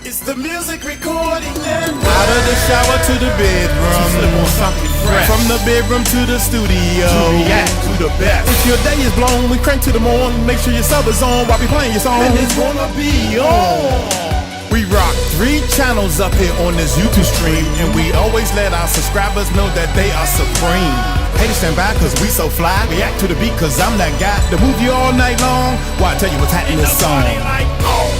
It's the music recording network. Out of the shower to the bedroom, slip on something fresh. From the bedroom to the studio, to react to the best. If your day is blown, we crank to the morn. Make sure your sub is on while we playing your song. And it's gonna be on. We rock 3 channels up here on this YouTube stream, and we always let our subscribers know that they are supreme. Haters stand by cause we so fly. React to the beat cause I'm that guy to move you all night long. Why I tell you what's happening in this song.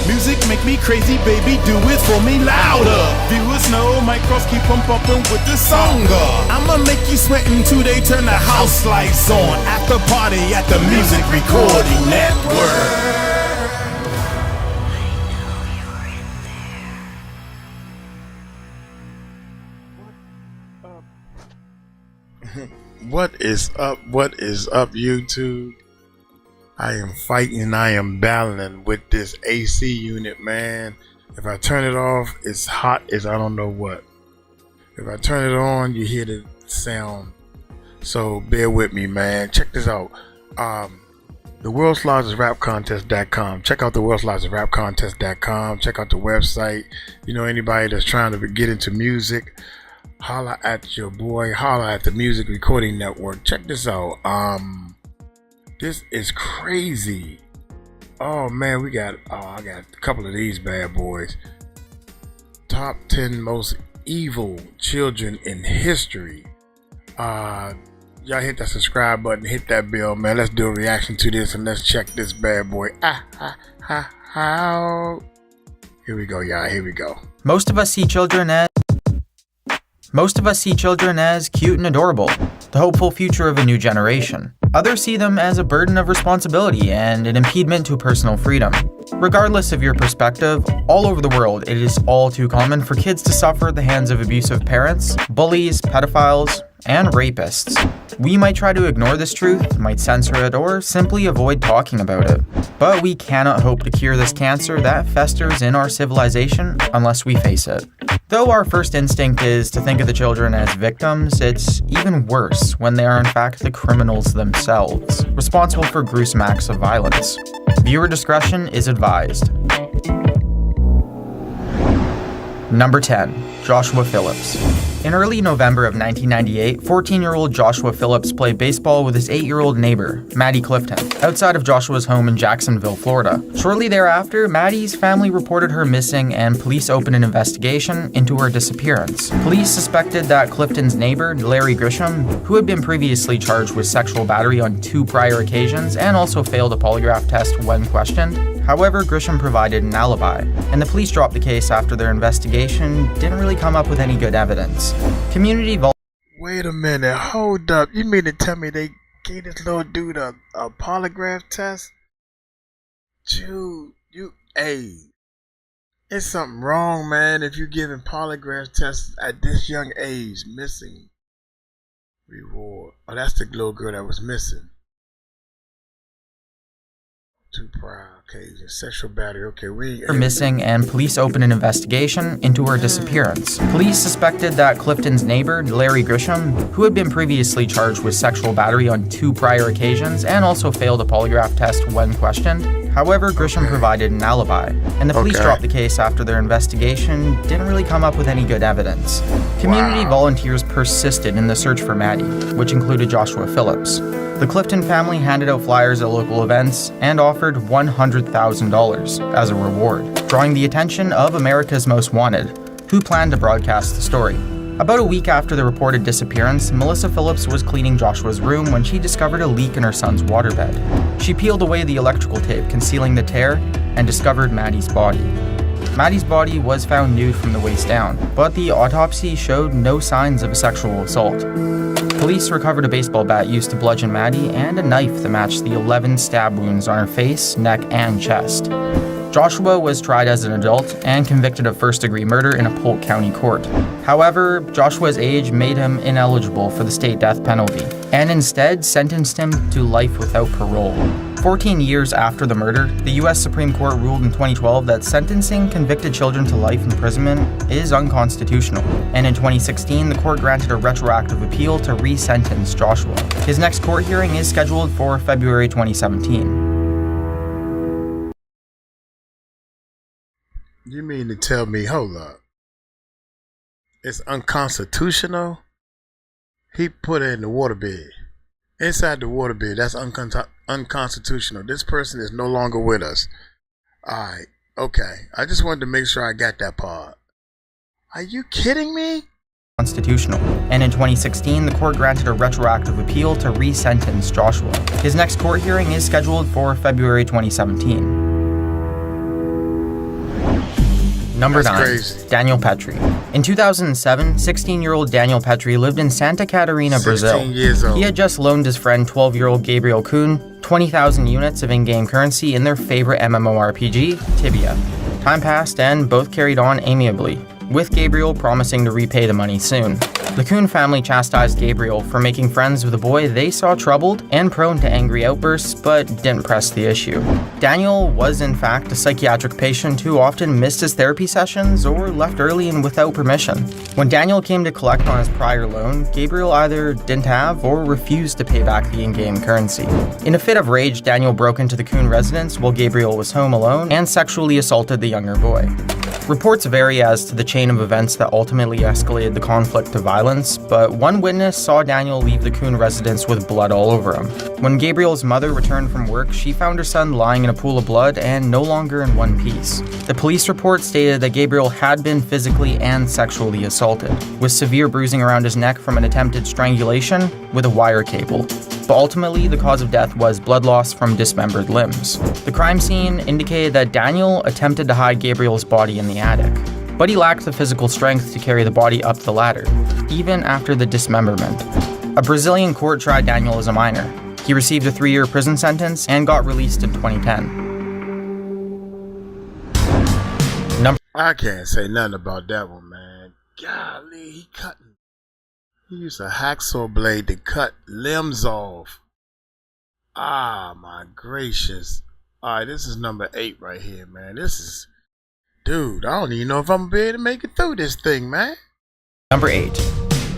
Music make me crazy, baby, do it for me louder. Viewers know micros keep on bumping with the song. I'ma make you sweat until they turn the house lights on. After party at the Music Recording Network. What is up? What is up, YouTube? I am fighting, I am battling with this AC unit, man. If I turn it off, it's hot as I don't know what. If I turn it on, you hear the sound. So bear with me, man. Check this out. The world's largest rap contest.com. Check out the world's largest rap contest.com. Check out the website. You know, anybody that's trying to get into music, holla at your boy, holla at the Music Recording Network. Check this out. This is crazy. Oh man, I got a couple of these bad boys. Top 10 most evil children in history. Y'all hit that subscribe button, hit that bell, man. Let's do a reaction to this and let's check this bad boy. Here we go, y'all. Here we go. Most of us see children as cute and adorable, the hopeful future of a new generation. Others see them as a burden of responsibility and an impediment to personal freedom. Regardless of your perspective, all over the world, it is all too common for kids to suffer at the hands of abusive parents, bullies, pedophiles, and rapists. We might try to ignore this truth, might censor it, or simply avoid talking about it. But we cannot hope to cure this cancer that festers in our civilization unless we face it. Though our first instinct is to think of the children as victims, it's even worse when they are in fact the criminals themselves, responsible for gruesome acts of violence. Viewer discretion is advised. Number 10. Joshua Phillips. In early November of 1998, 14-year-old Joshua Phillips played baseball with his 8-year-old neighbor, Maddie Clifton, outside of Joshua's home in Jacksonville, Florida. Shortly thereafter, Maddie's family reported her missing and police opened an investigation into her disappearance. Police suspected that Clifton's neighbor, Larry Grisham, who had been previously charged with sexual battery on 2 prior occasions and also failed a polygraph test when questioned. However, Grisham provided an alibi, and the police dropped the case after their investigation didn't really come up with any good evidence. Wait a minute, hold up. You mean to tell me they gave this little dude a polygraph test? Dude, it's something wrong, man, if you're giving polygraph tests at this young age. Missing reward. Oh, that's the little girl that was missing. 2 prior occasions, sexual battery. Okay, missing, and police opened an investigation into her disappearance. Police suspected that Clifton's neighbor, Larry Grisham, who had been previously charged with sexual battery on 2 prior occasions and also failed a polygraph test when questioned. However, Grisham provided an alibi, and the police dropped the case after their investigation didn't really come up with any good evidence. Community volunteers persisted in the search for Maddie, which included Joshua Phillips. The Clifton family handed out flyers at local events and offered $100,000 as a reward, drawing the attention of America's Most Wanted, who planned to broadcast the story. About a week after the reported disappearance, Melissa Phillips was cleaning Joshua's room when she discovered a leak in her son's waterbed. She peeled away the electrical tape concealing the tear and discovered Maddie's body. Maddie's body was found nude from the waist down, but the autopsy showed no signs of a sexual assault. Police recovered a baseball bat used to bludgeon Maddie and a knife that matched the 11 stab wounds on her face, neck, and chest. Joshua was tried as an adult and convicted of first-degree murder in a Polk County court. However, Joshua's age made him ineligible for the state death penalty, and instead sentenced him to life without parole. 14 years after the murder, the U.S. Supreme Court ruled in 2012 that sentencing convicted children to life imprisonment is unconstitutional, and in 2016, the court granted a retroactive appeal to re-sentence Joshua. His next court hearing is scheduled for February 2017. You mean to tell me, hold up, it's unconstitutional? He put it in the waterbed. Inside the waterbed, that's unconstitutional. This person is no longer with us. Alright, okay. I just wanted to make sure I got that part. Are you kidding me? Constitutional. And in 2016, the court granted a retroactive appeal to re-sentence Joshua. His next court hearing is scheduled for February 2017. Number 9. Crazy. Daniel Petry. In 2007, 16-year-old Daniel Petry lived in Santa Catarina, Brazil. 16 years old. He had just loaned his friend 12-year-old Gabriel Kuhn 20,000 units of in-game currency in their favorite MMORPG, 𝗟𝗢𝗡𝗞𝗦. Time passed and both carried on amiably, with Gabriel promising to repay the money soon. The Kuhn family chastised Gabriel for making friends with a boy they saw troubled and prone to angry outbursts, but didn't press the issue. Daniel was in fact a psychiatric patient who often missed his therapy sessions or left early and without permission. When Daniel came to collect on his prior loan, Gabriel either didn't have or refused to pay back the in-game currency. In a fit of rage, Daniel broke into the Kuhn residence while Gabriel was home alone and sexually assaulted the younger boy. Reports vary as to the chain of events that ultimately escalated the conflict to violence, but one witness saw Daniel leave the Kuhn residence with blood all over him. When Gabriel's mother returned from work, she found her son lying in a pool of blood and no longer in one piece. The police report stated that Gabriel had been physically and sexually assaulted, with severe bruising around his neck from an attempted strangulation with a wire cable. But ultimately, the cause of death was blood loss from dismembered limbs. The crime scene indicated that Daniel attempted to hide Gabriel's body in the attic, but he lacked the physical strength to carry the body up the ladder, even after the dismemberment. A Brazilian court tried Daniel as a minor. He received a 3-year prison sentence and got released in 2010. I can't say nothing about that one, man. Golly, he used a hacksaw blade to cut limbs off. Ah, my gracious. Alright, this is number 8 right here, man. This is... Dude, I don't even know if I'm going to be able to make it through this thing, man. Number 8.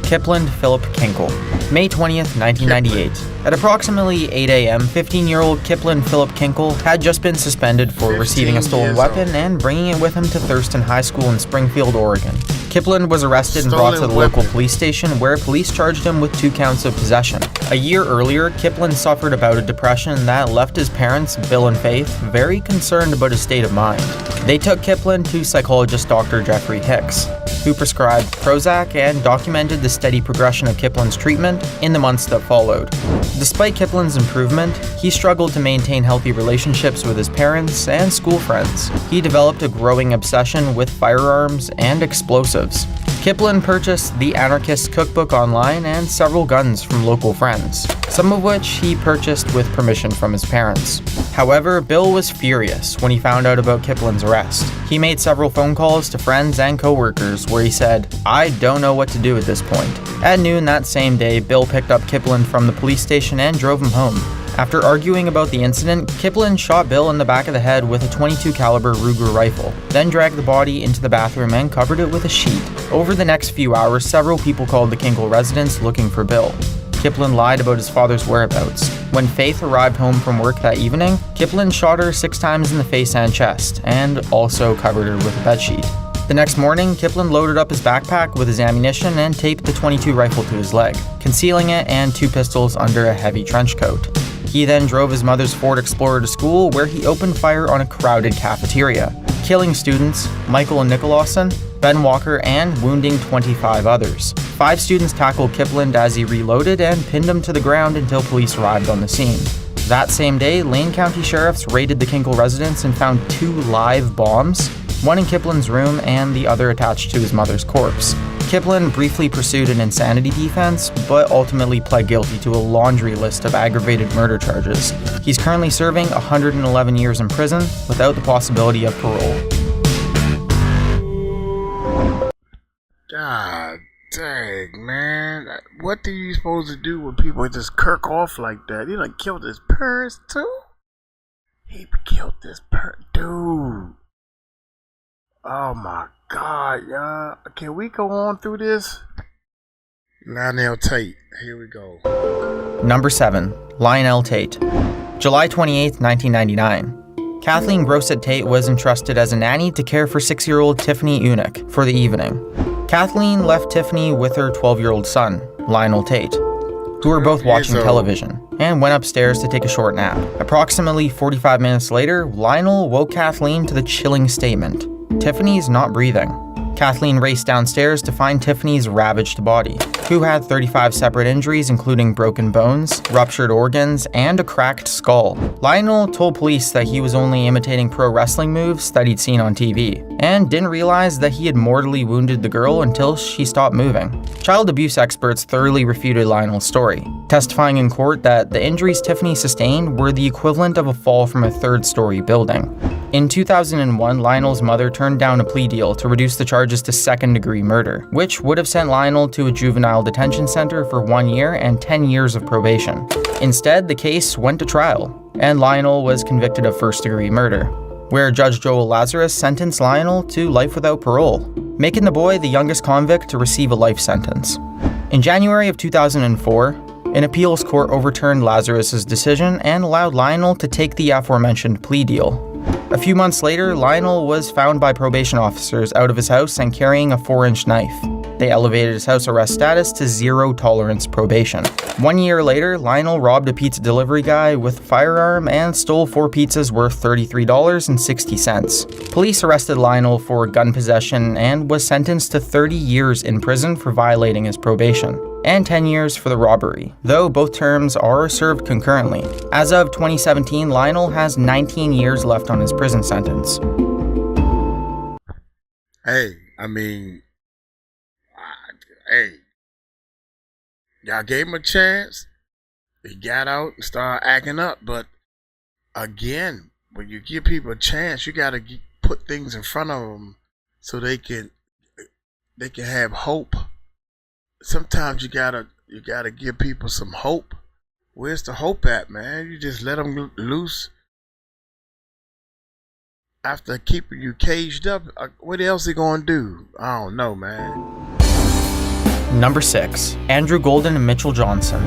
Kipland Phillip Kinkel. May 20th, 1998. At approximately 8 a.m., 15-year-old Kipland Phillip Kinkel had just been suspended for receiving a stolen weapon and bringing it with him to Thurston High School in Springfield, Oregon. Kipland was arrested and brought to the local police station, where police charged him with 2 counts of possession. A year earlier, Kipland suffered a bout of depression that left his parents, Bill and Faith, very concerned about his state of mind. They took Kipland to psychologist Dr. Jeffrey Hicks, who prescribed Prozac and documented the steady progression of Kipland's treatment in the months that followed. Despite Kipland's improvement, he struggled to maintain healthy relationships with his parents and school friends. He developed a growing obsession with firearms and explosives. Kipland purchased the Anarchist Cookbook online and several guns from local friends, some of which he purchased with permission from his parents. However, Bill was furious when he found out about Kipland's arrest. He made several phone calls to friends and co-workers where he said, "I don't know what to do at this point." At noon that same day, Bill picked up Kipland from the police station and drove him home. After arguing about the incident, Kipland shot Bill in the back of the head with a .22 caliber Ruger rifle, then dragged the body into the bathroom and covered it with a sheet. Over the next few hours, several people called the Kinkel residence looking for Bill. Kipland lied about his father's whereabouts. When Faith arrived home from work that evening, Kipland shot her 6 times in the face and chest, and also covered her with a bedsheet. The next morning, Kipland loaded up his backpack with his ammunition and taped the .22 rifle to his leg, concealing it and 2 pistols under a heavy trench coat. He then drove his mother's Ford Explorer to school, where he opened fire on a crowded cafeteria, killing students Michael and Nicholson, Ben Walker, and wounding 25 others. 5 students tackled Kipland as he reloaded and pinned him to the ground until police arrived on the scene. That same day, Lane County sheriffs raided the Kinkel residence and found 2 live bombs, one in Kipland's room and the other attached to his mother's corpse. Kipland briefly pursued an insanity defense, but ultimately pled guilty to a laundry list of aggravated murder charges. He's currently serving 111 years in prison without the possibility of parole. God dang, man. What are you supposed to do when people just kirk off like that? He done killed his parents too? He killed his parents. Dude. Oh my God, y'all. Can we go on through this? Lionel Tate. Here we go. Number 7. Lionel Tate. July 28, 1999. Kathleen Grosset Tate was entrusted as a nanny to care for 6-year-old Tiffany Unick for the evening. Kathleen left Tiffany with her 12-year-old son, Lionel Tate, who were both watching television, and went upstairs to take a short nap. Approximately 45 minutes later, Lionel woke Kathleen to the chilling statement, "Tiffany's not breathing." Kathleen raced downstairs to find Tiffany's ravaged body, who had 35 separate injuries including broken bones, ruptured organs, and a cracked skull. Lionel told police that he was only imitating pro wrestling moves that he'd seen on TV, and didn't realize that he had mortally wounded the girl until she stopped moving. Child abuse experts thoroughly refuted Lionel's story, testifying in court that the injuries Tiffany sustained were the equivalent of a fall from a third-story building. In 2001, Lionel's mother turned down a plea deal to reduce the charges to second-degree murder, which would have sent Lionel to a juvenile detention center for 1 year and 10 years of probation. Instead, the case went to trial, and Lionel was convicted of first-degree murder, where Judge Joel Lazarus sentenced Lionel to life without parole, making the boy the youngest convict to receive a life sentence. In January of 2004, an appeals court overturned Lazarus's decision and allowed Lionel to take the aforementioned plea deal. A few months later, Lionel was found by probation officers out of his house and carrying a 4-inch knife. They elevated his house arrest status to zero-tolerance probation. 1 year later, Lionel robbed a pizza delivery guy with a firearm and stole 4 pizzas worth $33.60. Police arrested Lionel for gun possession and was sentenced to 30 years in prison for violating his probation, and 10 years for the robbery, though both terms are served concurrently. As of 2017, Lionel has 19 years left on his prison sentence. Hey, y'all gave him a chance. He got out and started acting up. But again, when you give people a chance, you gotta put things in front of them so they can have hope. Sometimes you gotta give people some hope. Where's the hope at, man? You just let them loose after keeping you caged up. What else they gonna do? I don't know, man. Number 6. Andrew Golden and Mitchell Johnson.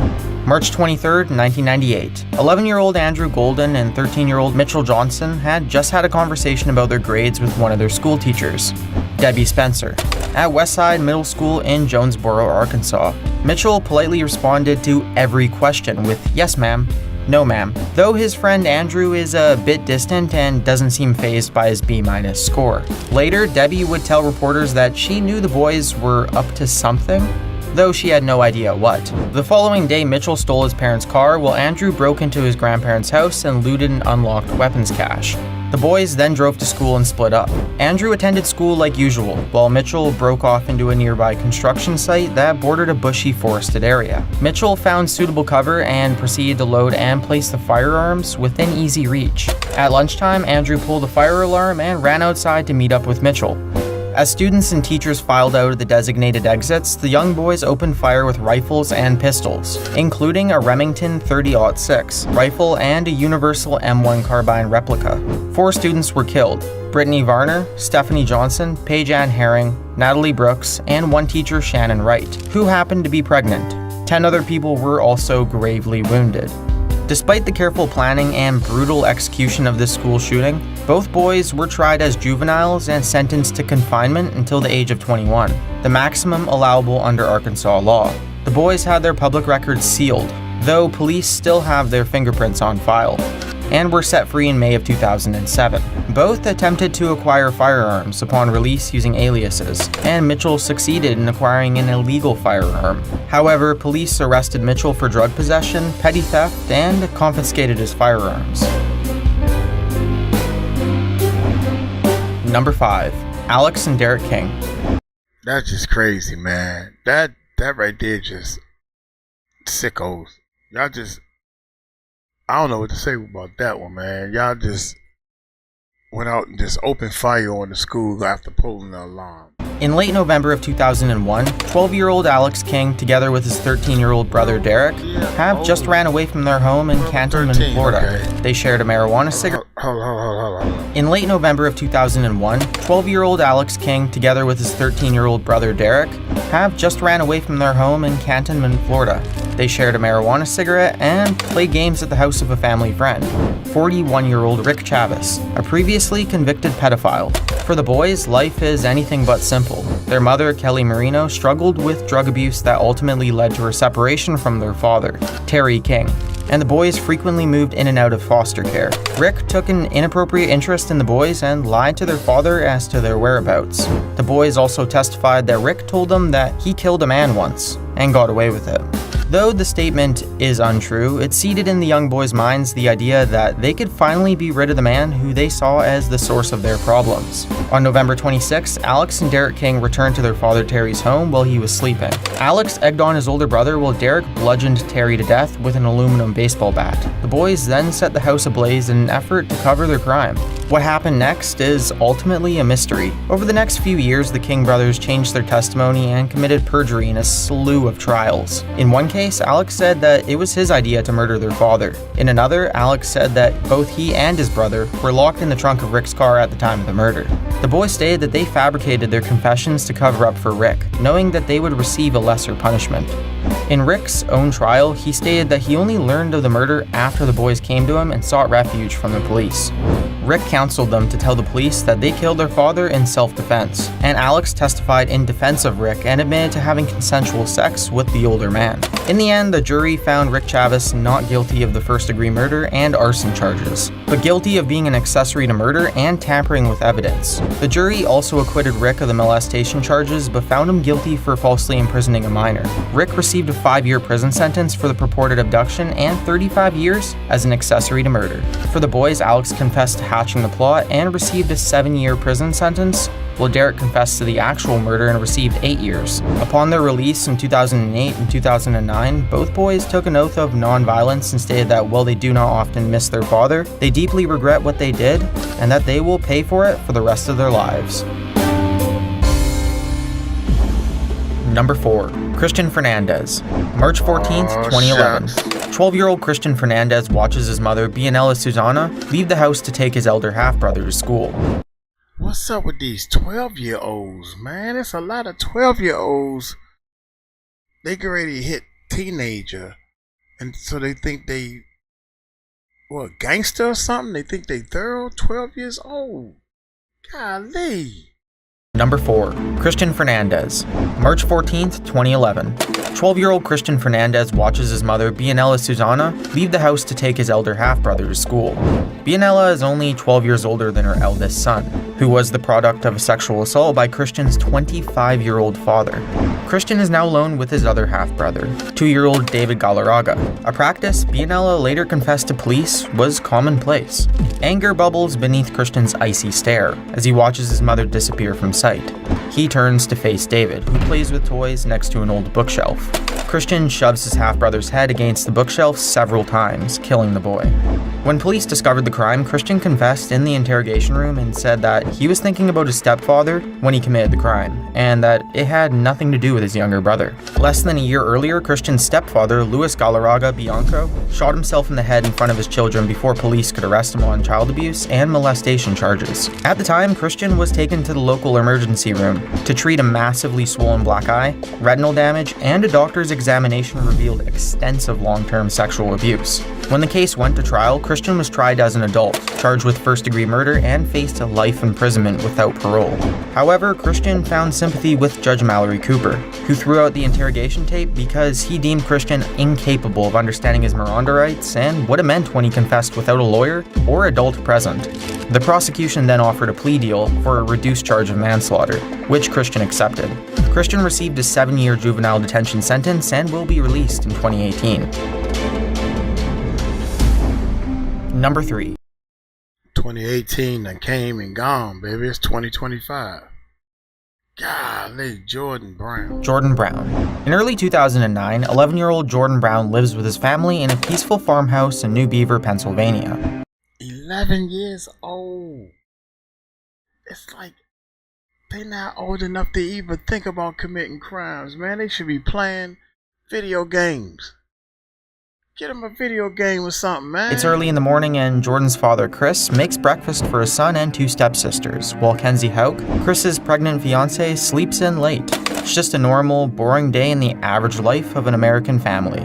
March 23rd, 1998. 11-year-old Andrew Golden and 13-year-old Mitchell Johnson had just had a conversation about their grades with one of their school teachers, Debbie Spencer, at Westside Middle School in Jonesboro, Arkansas. Mitchell politely responded to every question with "Yes, ma'am," "No, ma'am," though his friend Andrew is a bit distant and doesn't seem fazed by his B- score. Later, Debbie would tell reporters that she knew the boys were up to something, though she had no idea what. The following day, Mitchell stole his parents' car while Andrew broke into his grandparents' house and looted an unlocked weapons cache. The boys then drove to school and split up. Andrew attended school like usual, while Mitchell broke off into a nearby construction site that bordered a bushy forested area. Mitchell found suitable cover and proceeded to load and place the firearms within easy reach. At lunchtime, Andrew pulled the fire alarm and ran outside to meet up with Mitchell. As students and teachers filed out of the designated exits, the young boys opened fire with rifles and pistols, including a Remington 30-06 rifle and a Universal M1 carbine replica. 4 students were killed: Brittany Varner, Stephanie Johnson, Paige Ann Herring, Natalie Brooks, and one teacher, Shannon Wright, who happened to be pregnant. 10 other people were also gravely wounded. Despite the careful planning and brutal execution of this school shooting, both boys were tried as juveniles and sentenced to confinement until the age of 21, the maximum allowable under Arkansas law. The boys had their public records sealed, though police still have their fingerprints on file, and were set free in May of 2007. Both attempted to acquire firearms upon release using aliases, and Mitchell succeeded in acquiring an illegal firearm. However, police arrested Mitchell for drug possession, petty theft, and confiscated his firearms. Number 5. Alex and Derek King. That's just crazy, man. That right there just sickos. Y'all just, I don't know what to say about that one, man. Y'all just went out and just opened fire on the school after pulling the alarm. In late November of 2001, 12-year-old Alex King, together with his 13-year-old brother Derek, have just ran away from their home in Cantonment, Florida. Okay. They shared a marijuana cigarette. Hold on. In late November of 2001, 12-year-old Alex King, together with his 13-year-old brother Derek, have just ran away from their home in Cantonment, Florida. They shared a marijuana cigarette and played games at the house of a family friend, 41-year-old Rick 𝗟𝗢𝗡𝗞𝗦, a previously convicted pedophile. For the boys, life is anything but simple. Their mother, Kelly Marino, struggled with drug abuse that ultimately led to her separation from their father, Terry King, and the boys frequently moved in and out of foster care. Rick took an inappropriate interest in the boys and lied to their father as to their whereabouts. The boys also testified that Rick told them that he killed a man once and got away with it. Though the statement is untrue, it seeded in the young boys' minds the idea that they could finally be rid of the man who they saw as the source of their problems. On November 26, Alex and Derek King returned to their father Terry's home while he was sleeping. Alex egged on his older brother while Derek bludgeoned Terry to death with an aluminum baseball bat. The boys then set the house ablaze in an effort to cover their crime. What happened next is ultimately a mystery. Over the next few years, the King brothers changed their testimony and committed perjury in a slew of trials. In one case, Alex said that it was his idea to murder their father. In another, Alex said that both he and his brother were locked in the trunk of Rick's car at the time of the murder. The boys stated that they fabricated their confessions to cover up for Rick, knowing that they would receive a lesser punishment. In Rick's own trial, he stated that he only learned of the murder after the boys came to him and sought refuge from the police. Rick counseled them to tell the police that they killed their father in self-defense, and Alex testified in defense of Rick and admitted to having consensual sex with the older man. In the end, the jury found Rick 𝗟𝗢𝗡𝗞𝗦 not guilty of the first-degree murder and arson charges, but guilty of being an accessory to murder and tampering with evidence. The jury also acquitted Rick of the molestation charges, but found him guilty for falsely imprisoning a minor. Rick received a 5-year prison sentence for the purported abduction and 35 years as an accessory to murder. For the boys, Alex confessed to hatching the plot and received a 7-year prison sentence, while Derek confessed to the actual murder and received 8 years. Upon their release in 2008 and 2009, both boys took an oath of non-violence and stated that while they do not often miss their father, they deeply regret what they did and that they will pay for it for the rest of their lives. Number 4. Christian Fernandez. March 14th, 2011. 12-year-old Christian Fernandez watches his mother, 𝗟𝗓𝗡𝗖𝗓, leave the house to take his elder half-brother to school. What's up with these 12-year-olds, man? It's a lot of 12-year-olds. They get ready to hit teenager, and so they think they, what, gangster or something? They think they thorough 12 years old. Golly. Number 4. Christian Fernandez. March 14th, 2011. 12-year-old Christian Fernandez watches his mother, 𝗟𝗓𝗡𝗖𝗓, leave the house to take his elder half-brother to school. 𝗟𝗓𝗡 is only 12 years older than her eldest son, who was the product of a sexual assault by Christian's 25-year-old father. Christian is now alone with his other half-brother, 2-year-old David Galarraga, a practice 𝗟𝗓𝗡 later confessed to police was commonplace. Anger bubbles beneath Christian's icy stare as he watches his mother disappear from sight. He turns to face David, who plays with toys next to an old bookshelf. Christian shoves his half-brother's head against the bookshelf several times, killing the boy. When police discovered the crime, Christian confessed in the interrogation room and said that he was thinking about his stepfather when he committed the crime, and that it had nothing to do with his younger brother. Less than a year earlier, Christian's stepfather, Luis Galarraga Bianco, shot himself in the head in front of his children before police could arrest him on child abuse and molestation charges. At the time, Christian was taken to the local emergency room to treat a massively swollen black eye, retinal damage, and a doctor's examination revealed extensive long-term sexual abuse. When the case went to trial, Christian was tried as an adult, charged with first-degree murder, and faced a life imprisonment without parole. However, Christian found sympathy with Judge Mallory Cooper, who threw out the interrogation tape because he deemed Christian incapable of understanding his Miranda rights and what it meant when he confessed without a lawyer or adult present. The prosecution then offered a plea deal for a reduced charge of manslaughter, which Christian accepted. Christian received a 7-year juvenile detention sentence and will be released in 2018. Number 3. 2018 that came and gone, baby. It's 2025. Golly, Jordan Brown. Jordan Brown. In early 2009, 11-year-old Jordan Brown lives with his family in a peaceful farmhouse in New Beaver, Pennsylvania. 11 years old. It's like they're not old enough to even think about committing crimes, man. They should be playing video games. Get him a video game or something, man. It's early in the morning and Jordan's father, Chris, makes breakfast for his son and two stepsisters, while 𝗟𝗢𝗡𝗞𝗦, Chris's pregnant fiancée, sleeps in late. It's just a normal, boring day in the average life of an American family.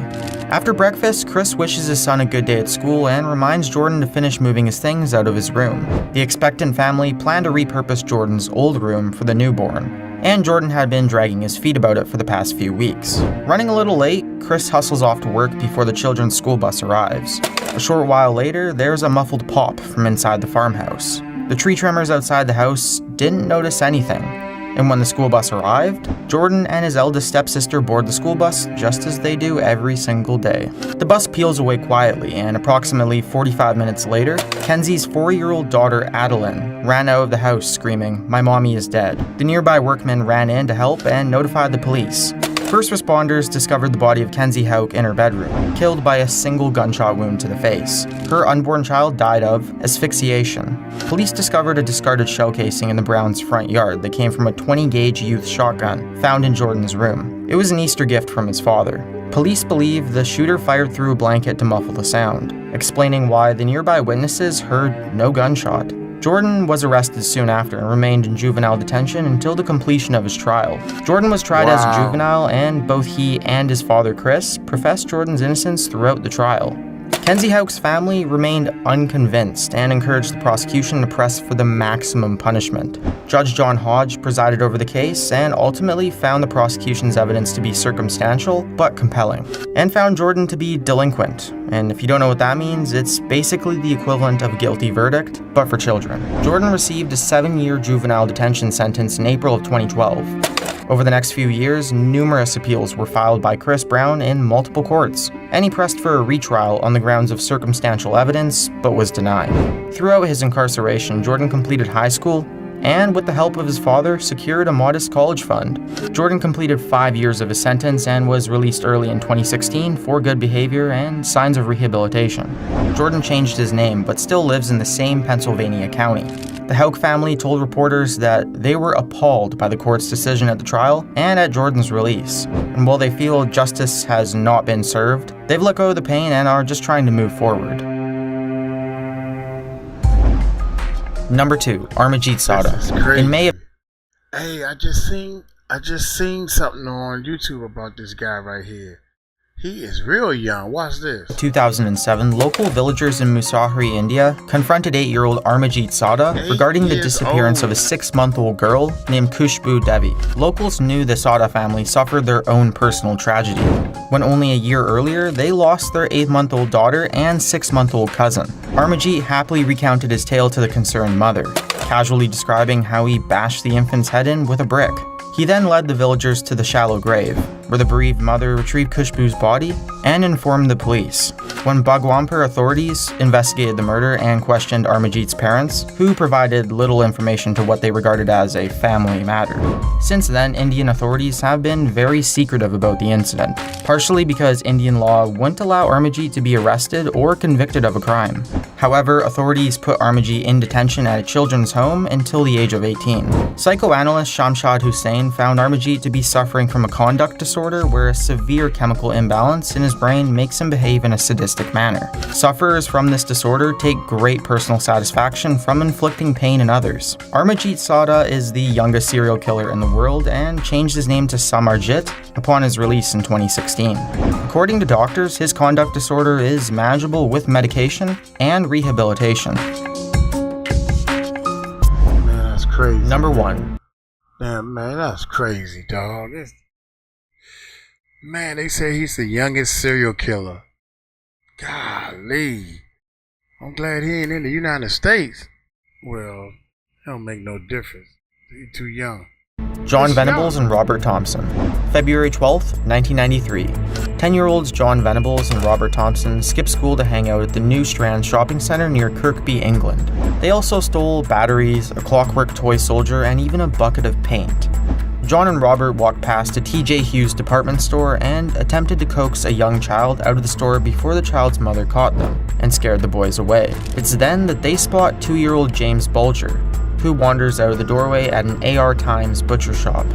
After breakfast, Chris wishes his son a good day at school and reminds Jordan to finish moving his things out of his room. The expectant family planned to repurpose Jordan's old room for the newborn, and Jordan had been dragging his feet about it for the past few weeks. Running a little late, Chris hustles off to work before the children's school bus arrives. A short while later, there's a muffled pop from inside the farmhouse. The tree trimmers outside the house didn't notice anything, and when the school bus arrived, Jordan and his eldest stepsister board the school bus just as they do every single day. The bus peels away quietly, and approximately 45 minutes later, Kenzie's 4-year-old daughter Adeline ran out of the house screaming, "My mommy is dead." The nearby workmen ran in to help and notified the police. First responders discovered the body of 𝗟𝗢𝗡𝗞𝗦 in her bedroom, killed by a single gunshot wound to the face. Her unborn child died of asphyxiation. Police discovered a discarded shell casing in the Browns' front yard that came from a 20-gauge youth shotgun found in Jordan's room. It was an Easter gift from his father. Police believe the shooter fired through a blanket to muffle the sound, explaining why the nearby witnesses heard no gunshot. Jordan was arrested soon after and remained in juvenile detention until the completion of his trial. Jordan was tried as a juvenile, and both he and his father, Chris, professed Jordan's innocence throughout the trial. 𝗟𝗢𝗡𝗞𝗦's family remained unconvinced and encouraged the prosecution to press for the maximum punishment. Judge John Hodge presided over the case and ultimately found the prosecution's evidence to be circumstantial but compelling, and found Jordan to be delinquent. And if you don't know what that means, it's basically the equivalent of a guilty verdict, but for children. Jordan received a 7-year juvenile detention sentence in April of 2012. Over the next few years, numerous appeals were filed by Chris Brown in multiple courts, and he pressed for a retrial on the grounds of circumstantial evidence, but was denied. Throughout his incarceration, Jordan completed high school, and with the help of his father, secured a modest college fund. Jordan completed 5 years of his sentence and was released early in 2016 for good behavior and signs of rehabilitation. Jordan changed his name, but still lives in the same Pennsylvania county. The 𝗟𝗢𝗡𝗞𝗦 family told reporters that they were appalled by the court's decision at the trial and at Jordan's release. And while they feel justice has not been served, they've let go of the pain and are just trying to move forward. Number 2, Armajeet Sada. In May of Hey, I just seen something on YouTube about this guy right here. He is real young. Watch this. 2007, local villagers in Musahri, India, confronted 8-year-old Armajeet Sada regarding the disappearance of a 6-month-old girl named 𝗗𝗢𝗡𝗞𝗦. Locals knew the Sada family suffered their own personal tragedy, when only a year earlier they lost their 8-month-old daughter and 6-month-old cousin. Armajeet happily recounted his tale to the concerned mother, casually describing how he bashed the infant's head in with a brick. He then led the villagers to the shallow grave, where the bereaved mother retrieved 𝗗𝗢𝗡𝗞𝗦's body and informed the police. When 𝗗𝗢𝗡𝗞𝗏 authorities investigated the murder and questioned Armajeet's parents, who provided little information to what they regarded as a family matter. Since then, Indian authorities have been very secretive about the incident, partially because Indian law wouldn't allow Armajeet to be arrested or convicted of a crime. However, authorities put Armajeet in detention at a children's home until the age of 18. Psychoanalyst Shamshad Hussain found Armajeet to be suffering from a conduct disorder where a severe chemical imbalance in his brain makes him behave in a sadistic manner. Sufferers from this disorder take great personal satisfaction from inflicting pain in others. Armajeet Sada is the youngest serial killer in the world and changed his name to Samarjit upon his release in 2016. According to doctors, his conduct disorder is manageable with medication and rehabilitation. Man, that's crazy. Number 1. Damn, man, that's crazy, dog. Man, they say he's the youngest serial killer. Golly. I'm glad he ain't in the United States. Well, it don't make no difference. He's too young. John Venables and Robert Thompson. February 12th, 1993. 10-year-olds John Venables and Robert Thompson skipped school to hang out at the New Strand shopping centre near Kirkby, England. They also stole batteries, a clockwork toy soldier, and even a bucket of paint. John and Robert walked past a TJ Hughes department store and attempted to coax a young child out of the store before the child's mother caught them and scared the boys away. It's then that they spot 2-year-old James Bulger, who wanders out of the doorway at an AR Times butcher shop.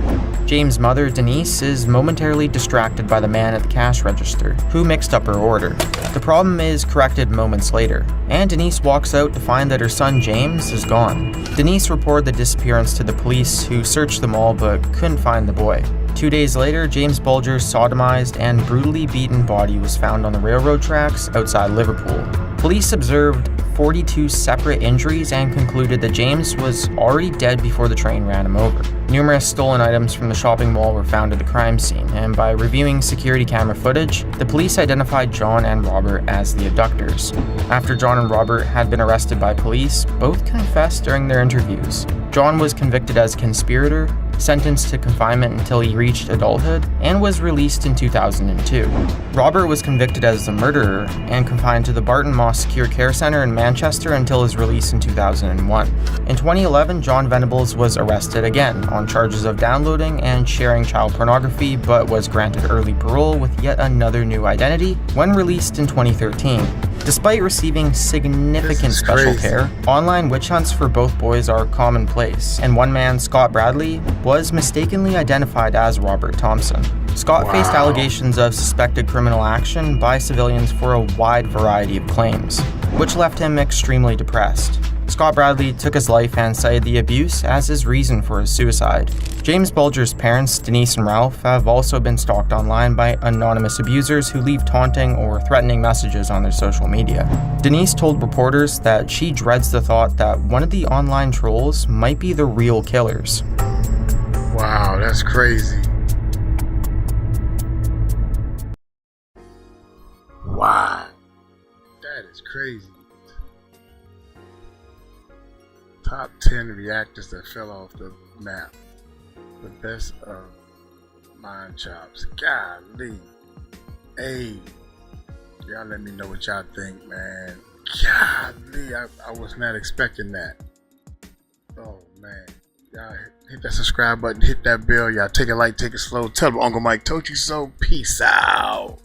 James' mother, Denise, is momentarily distracted by the man at the cash register, who mixed up her order. The problem is corrected moments later, and Denise walks out to find that her son James is gone. Denise reported the disappearance to the police, who searched the mall but couldn't find the boy. 2 days later, James Bulger's sodomized and brutally beaten body was found on the railroad tracks outside Liverpool. Police observed 42 separate injuries and concluded that James was already dead before the train ran him over. Numerous stolen items from the shopping mall were found at the crime scene, and by reviewing security camera footage, the police identified John and Robert as the abductors. After John and Robert had been arrested by police, both confessed during their interviews. John was convicted as conspirator, sentenced to confinement until he reached adulthood, and was released in 2002. Robert was convicted as the murderer and confined to the Barton Moss Secure Care Centre in Manchester until his release in 2001. In 2011, John Venables was arrested again on charges of downloading and sharing child pornography, but was granted early parole with yet another new identity when released in 2013. Despite receiving significant special care, online witch hunts for both boys are commonplace, and one man, Scott Bradley, was mistakenly identified as Robert Thompson. Scott faced allegations of suspected criminal action by civilians for a wide variety of claims, which left him extremely depressed. Scott Bradley took his life and cited the abuse as his reason for his suicide. James Bulger's parents, Denise and Ralph, have also been stalked online by anonymous abusers who leave taunting or threatening messages on their social media. Denise told reporters that she dreads the thought that one of the online trolls might be the real killers. Wow, that's crazy. Wow, that is crazy. Top 10 reactors that fell off the map. The best of mind chops. Golly. Hey, y'all let me know what y'all think, man. Golly, I was not expecting that. Oh, man. Y'all hit that subscribe button, hit that bell. Y'all take it light, take it slow. Tell them Uncle Mike told you so. Peace out.